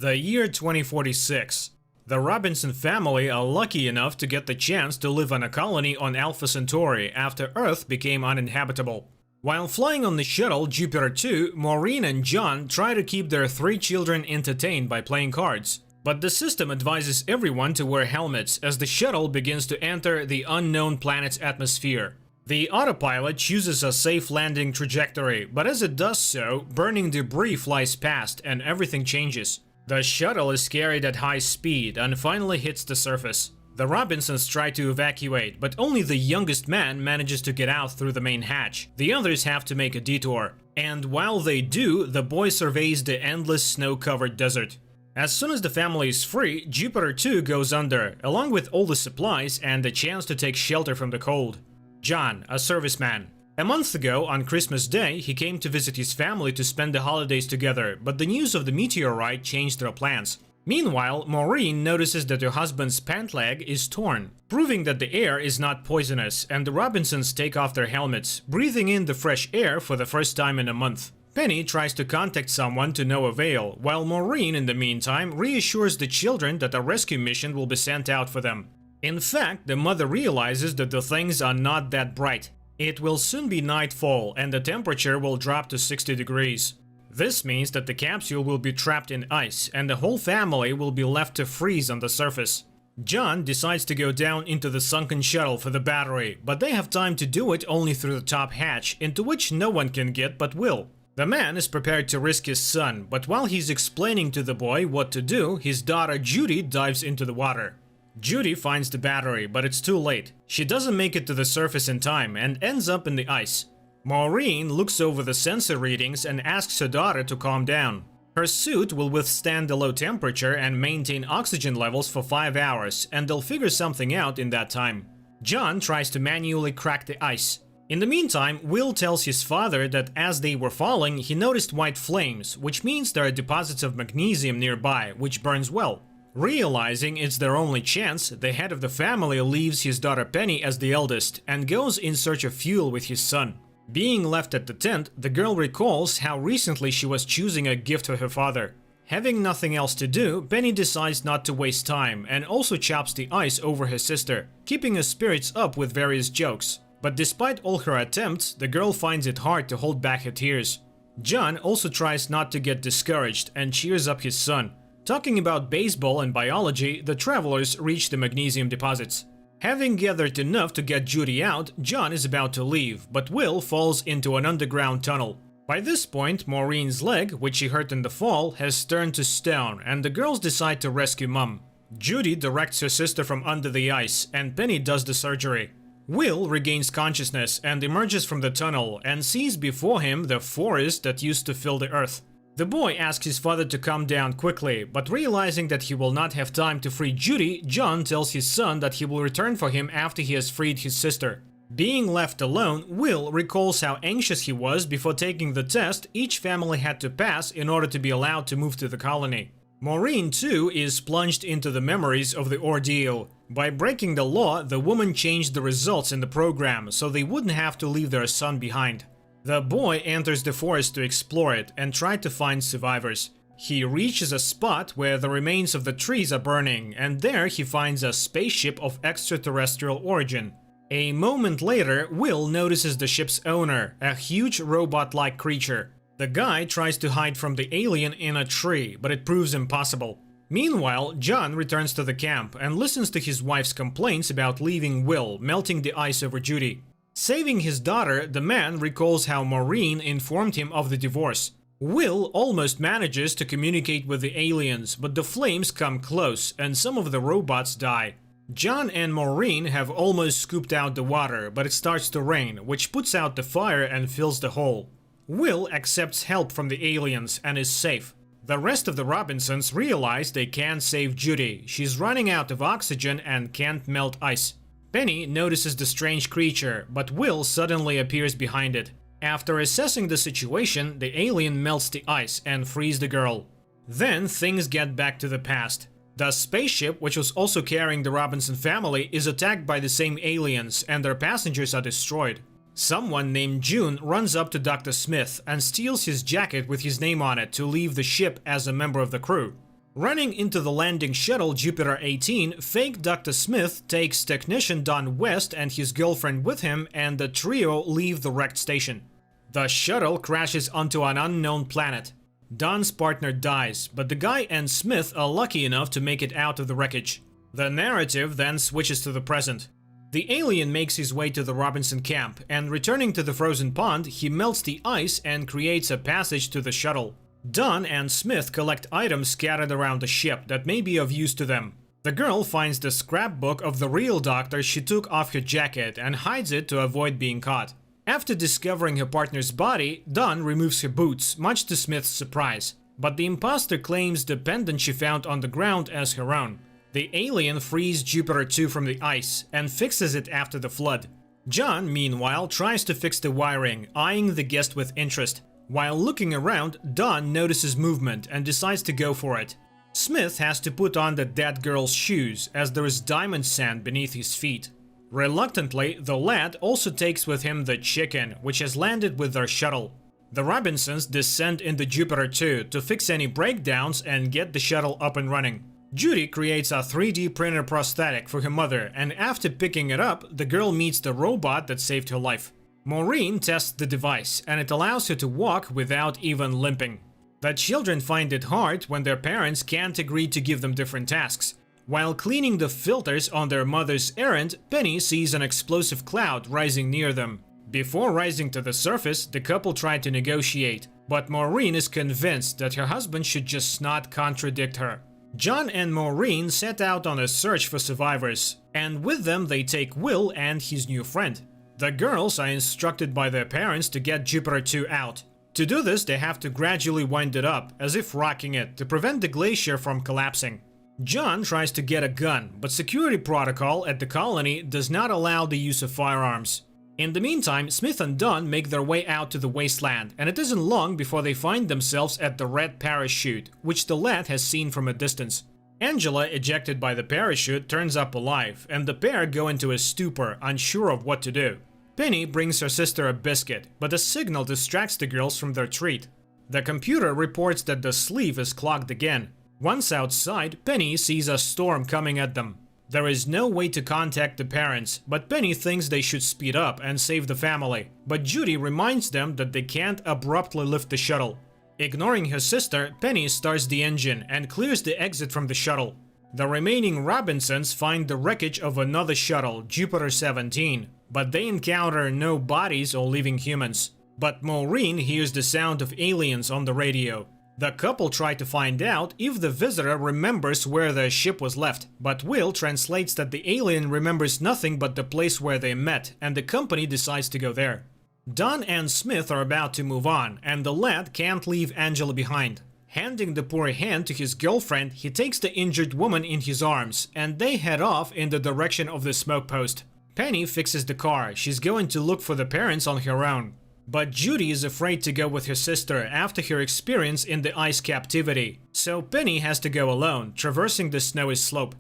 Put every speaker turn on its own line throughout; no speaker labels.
The year 2046. The Robinson family are lucky enough to get the chance to live on a colony on Alpha Centauri after Earth became uninhabitable. While flying on the shuttle Jupiter 2, Maureen and John try to keep their 3 children entertained by playing cards. But the system advises everyone to wear helmets as the shuttle begins to enter the unknown planet's atmosphere. The autopilot chooses a safe landing trajectory, but as it does so, burning debris flies past and everything changes. The shuttle is carried at high speed and finally hits the surface. The Robinsons try to evacuate, but only the youngest man manages to get out through the main hatch. The others have to make a detour. And while they do, the boy surveys the endless snow-covered desert. As soon as the family is free, Jupiter 2 goes under, along with all the supplies and a chance to take shelter from the cold. John, a serviceman. A month ago, on Christmas Day, he came to visit his family to spend the holidays together, but the news of the meteorite changed their plans. Meanwhile, Maureen notices that her husband's pant leg is torn, proving that the air is not poisonous, and the Robinsons take off their helmets, breathing in the fresh air for the first time in a month. Penny tries to contact someone to no avail, while Maureen, in the meantime, reassures the children that a rescue mission will be sent out for them. In fact, the mother realizes that the things are not that bright. It will soon be nightfall and the temperature will drop to 60 degrees. This means that the capsule will be trapped in ice and the whole family will be left to freeze on the surface. John decides to go down into the sunken shuttle for the battery, but they have time to do it only through the top hatch, into which no one can get but Will. The man is prepared to risk his son, but while he's explaining to the boy what to do, his daughter Judy dives into the water. Judy finds the battery, but it's too late. She doesn't make it to the surface in time and ends up in the ice. Maureen looks over the sensor readings and asks her daughter to calm down. Her suit will withstand the low temperature and maintain oxygen levels for 5 hours, and they'll figure something out in that time. John tries to manually crack the ice. In the meantime, Will tells his father that as they were falling, he noticed white flames, which means there are deposits of magnesium nearby, which burns well. Realizing it's their only chance, the head of the family leaves his daughter Penny as the eldest and goes in search of fuel with his son. Being left at the tent, the girl recalls how recently she was choosing a gift for her father. Having nothing else to do, Penny decides not to waste time and also chops the ice over her sister, keeping her spirits up with various jokes. But despite all her attempts, the girl finds it hard to hold back her tears. John also tries not to get discouraged and cheers up his son. Talking about baseball and biology, the travelers reach the magnesium deposits. Having gathered enough to get Judy out, John is about to leave, but Will falls into an underground tunnel. By this point, Maureen's leg, which she hurt in the fall, has turned to stone, and the girls decide to rescue Mum. Judy directs her sister from under the ice, and Penny does the surgery. Will regains consciousness and emerges from the tunnel and sees before him the forest that used to fill the earth. The boy asks his father to come down quickly, but realizing that he will not have time to free Judy, John tells his son that he will return for him after he has freed his sister. Being left alone, Will recalls how anxious he was before taking the test each family had to pass in order to be allowed to move to the colony. Maureen, too, is plunged into the memories of the ordeal. By breaking the law, the woman changed the results in the program so they wouldn't have to leave their son behind. The boy enters the forest to explore it and try to find survivors. He reaches a spot where the remains of the trees are burning, and there he finds a spaceship of extraterrestrial origin. A moment later, Will notices the ship's owner, a huge robot-like creature. The guy tries to hide from the alien in a tree, but it proves impossible. Meanwhile, John returns to the camp and listens to his wife's complaints about leaving Will melting the ice over Judy. Saving his daughter, the man recalls how Maureen informed him of the divorce. Will almost manages to communicate with the aliens, but the flames come close and some of the robots die. John and Maureen have almost scooped out the water, but it starts to rain, which puts out the fire and fills the hole. Will accepts help from the aliens and is safe. The rest of the Robinsons realize they can't save Judy. She's running out of oxygen and can't melt ice. Penny notices the strange creature, but Will suddenly appears behind it. After assessing the situation, the alien melts the ice and frees the girl. Then things get back to the past. The spaceship, which was also carrying the Robinson family, is attacked by the same aliens and their passengers are destroyed. Someone named June runs up to Dr. Smith and steals his jacket with his name on it to leave the ship as a member of the crew. Running into the landing shuttle Jupiter 18, fake Dr. Smith takes technician Don West and his girlfriend with him, and the trio leave the wrecked station. The shuttle crashes onto an unknown planet. Don's partner dies, but the guy and Smith are lucky enough to make it out of the wreckage. The narrative then switches to the present. The alien makes his way to the Robinson camp, and returning to the frozen pond, he melts the ice and creates a passage to the shuttle. Don and Smith collect items scattered around the ship that may be of use to them. The girl finds the scrapbook of the real doctor she took off her jacket and hides it to avoid being caught. After discovering her partner's body, Don removes her boots, much to Smith's surprise. But the imposter claims the pendant she found on the ground as her own. The alien frees Jupiter 2 from the ice and fixes it after the flood. John, meanwhile, tries to fix the wiring, eyeing the guest with interest. While looking around, Don notices movement and decides to go for it. Smith has to put on the dead girl's shoes, as there is diamond sand beneath his feet. Reluctantly, the lad also takes with him the chicken, which has landed with their shuttle. The Robinsons descend into Jupiter 2 to fix any breakdowns and get the shuttle up and running. Judy creates a 3D printer prosthetic for her mother, and after picking it up, the girl meets the robot that saved her life. Maureen tests the device, and it allows her to walk without even limping. The children find it hard when their parents can't agree to give them different tasks. While cleaning the filters on their mother's errand, Penny sees an explosive cloud rising near them. Before rising to the surface, the couple try to negotiate, but Maureen is convinced that her husband should just not contradict her. John and Maureen set out on a search for survivors, and with them they take Will and his new friend. The girls are instructed by their parents to get Jupiter 2 out. To do this, they have to gradually wind it up, as if rocking it, to prevent the glacier from collapsing. John tries to get a gun, but security protocol at the colony does not allow the use of firearms. In the meantime, Smith and Don make their way out to the wasteland, and it isn't long before they find themselves at the red parachute, which the lad has seen from a distance. Angela, ejected by the parachute, turns up alive, and the pair go into a stupor, unsure of what to do. Penny brings her sister a biscuit, but a signal distracts the girls from their treat. The computer reports that the sleeve is clogged again. Once outside, Penny sees a storm coming at them. There is no way to contact the parents, but Penny thinks they should speed up and save the family. But Judy reminds them that they can't abruptly lift the shuttle. Ignoring her sister, Penny starts the engine and clears the exit from the shuttle. The remaining Robinsons find the wreckage of another shuttle, Jupiter 17, but they encounter no bodies or living humans. But Maureen hears the sound of aliens on the radio. The couple try to find out if the visitor remembers where their ship was left, but Will translates that the alien remembers nothing but the place where they met, and the company decides to go there. Don and Smith are about to move on, and the lad can't leave Angela behind. Handing the poor hand to his girlfriend, he takes the injured woman in his arms, and they head off in the direction of the smoke post. Penny fixes the car. She's going to look for the parents on her own. But Judy is afraid to go with her sister after her experience in the ice captivity, so Penny has to go alone, traversing the snowy slope.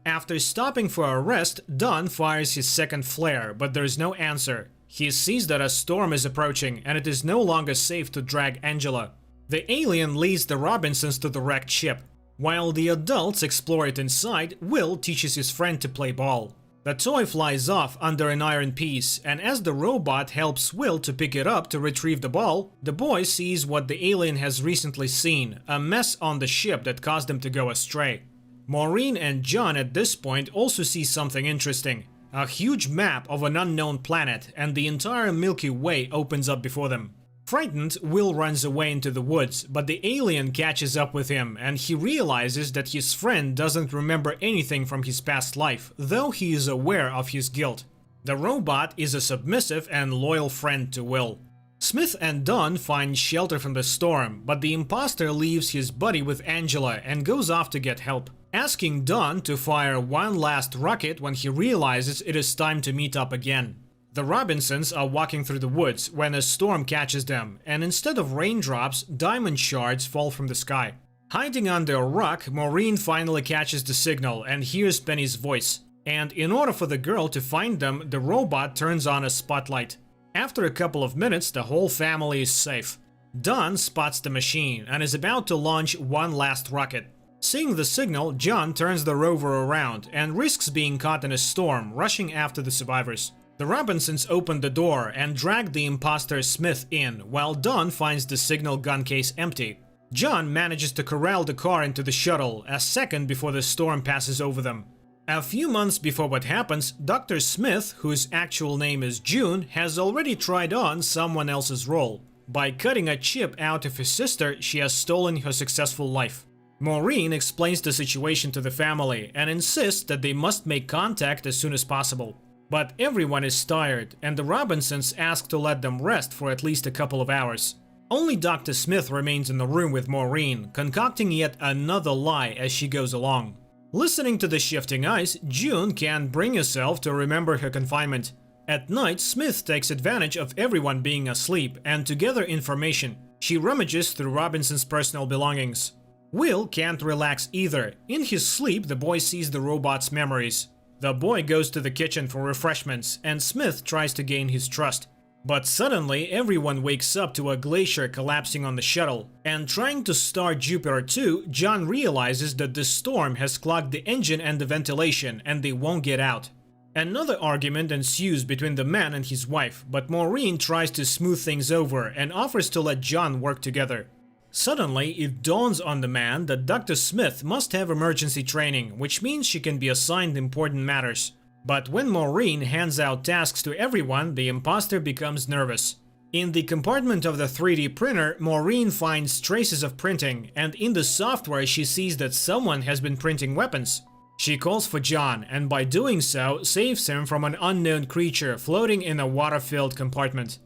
After stopping for a rest, Don fires his second flare, but there is no answer. He sees that a storm is approaching, and it is no longer safe to drag Angela. The alien leads the Robinsons to the wrecked ship. While the adults explore it inside, Will teaches his friend to play ball. The toy flies off under an iron piece, and as the robot helps Will to pick it up to retrieve the ball, the boy sees what the alien has recently seen, a mess on the ship that caused them to go astray. Maureen and John at this point also see something interesting. A huge map of an unknown planet, and the entire Milky Way opens up before them. Frightened, Will runs away into the woods, but the alien catches up with him, and he realizes that his friend doesn't remember anything from his past life, though he is aware of his guilt. The robot is a submissive and loyal friend to Will. Smith and Don find shelter from the storm, but the imposter leaves his buddy with Angela and goes off to get help, asking Don to fire one last rocket when he realizes it is time to meet up again. The Robinsons are walking through the woods when a storm catches them, and instead of raindrops, diamond shards fall from the sky. Hiding under a rock, Maureen finally catches the signal and hears Penny's voice. And in order for the girl to find them, the robot turns on a spotlight. After a couple of minutes, the whole family is safe. Don spots the machine and is about to launch one last rocket. Seeing the signal, John turns the rover around and risks being caught in a storm, rushing after the survivors. The Robinsons open the door and drag the imposter Smith in, while Don finds the signal gun case empty. John manages to corral the car into the shuttle a second before the storm passes over them. A few months before what happens, Dr. Smith, whose actual name is June, has already tried on someone else's role. By cutting a chip out of his sister, she has stolen her successful life. Maureen explains the situation to the family and insists that they must make contact as soon as possible. But everyone is tired, and the Robinsons ask to let them rest for at least a couple of hours. Only Dr. Smith remains in the room with Maureen, concocting yet another lie as she goes along. Listening to the shifting ice, June can't bring herself to remember her confinement. At night, Smith takes advantage of everyone being asleep and to gather information. She rummages through Robinson's personal belongings. Will can't relax either. In his sleep, the boy sees the robot's memories. The boy goes to the kitchen for refreshments, and Smith tries to gain his trust. But suddenly, everyone wakes up to a glacier collapsing on the shuttle. And trying to start Jupiter 2, John realizes that the storm has clogged the engine and the ventilation, and they won't get out. Another argument ensues between the man and his wife, but Maureen tries to smooth things over and offers to let John work together. Suddenly, it dawns on the man that Dr. Smith must have emergency training, which means she can be assigned important matters. But when Maureen hands out tasks to everyone, the imposter becomes nervous. In the compartment of the 3D printer, Maureen finds traces of printing, and in the software she sees that someone has been printing weapons. She calls for John, and by doing so, saves him from an unknown creature floating in a water-filled compartment.